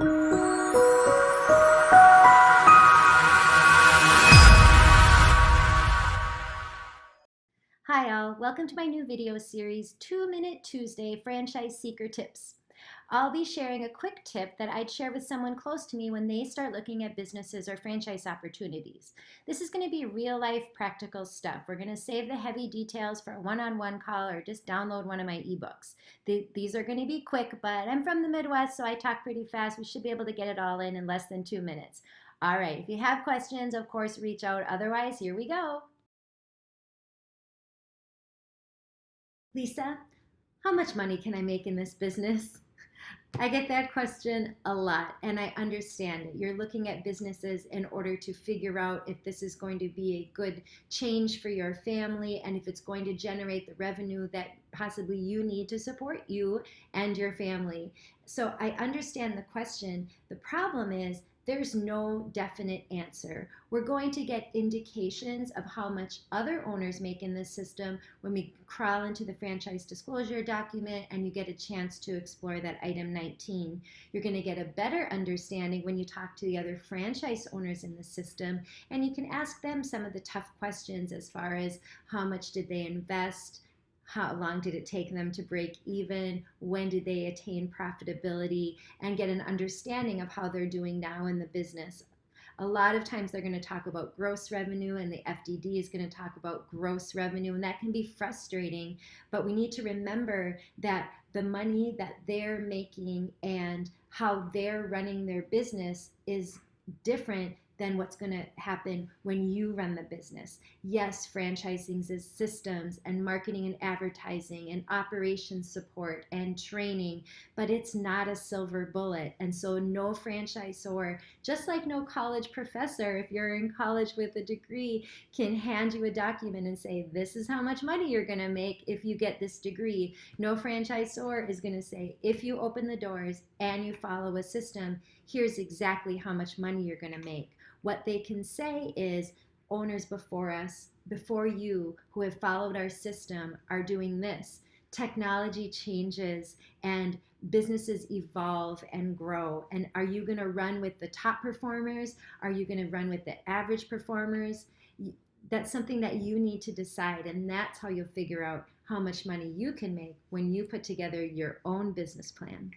Hi all, welcome to my new video series, 2-Minute Tuesday Franchise Seeker Tips. I'll be sharing a quick tip that I'd share with someone close to me when they start looking at businesses or franchise opportunities. This is going to be real life practical stuff. We're going to save the heavy details for a one-on-one call or just download one of my ebooks. These are going to be quick, but I'm from the Midwest, so I talk pretty fast. We should be able to get it all in less than 2 minutes. All right, if you have questions, of course, reach out. Otherwise, here we go. Lisa, how much money can I make in this business? I get that question a lot, and I understand it. You're looking at businesses in order to figure out if this is going to be a good change for your family and if it's going to generate the revenue that possibly you need to support you and your family. So I understand the question. The problem is there's no definite answer. We're going to get indications of how much other owners make in this system when we crawl into the franchise disclosure document and you get a chance to explore that item 19. You're going to get a better understanding when you talk to the other franchise owners in the system, and you can ask them some of the tough questions as far as how much did they invest, how long did it take them to break even, when did they attain profitability, and get an understanding of how they're doing now in the business. A lot of times they're going to talk about gross revenue, and the FDD is going to talk about gross revenue, and that can be frustrating, but we need to remember that the money that they're making and how they're running their business is different than what's going to happen when you run the business. Yes, franchising is systems and marketing and advertising and operations support and training, but it's not a silver bullet. And so no franchisor, just like no college professor, if you're in college with a degree, can hand you a document and say, this is how much money you're going to make if you get this degree. No franchisor is going to say, if you open the doors and you follow a system, here's exactly how much money you're going to make. What they can say is, owners before us, before you, who have followed our system, are doing this. Technology changes and businesses evolve and grow. And are you going to run with the top performers? Are you going to run with the average performers? That's something that you need to decide, and that's how you'll figure out how much money you can make when you put together your own business plan.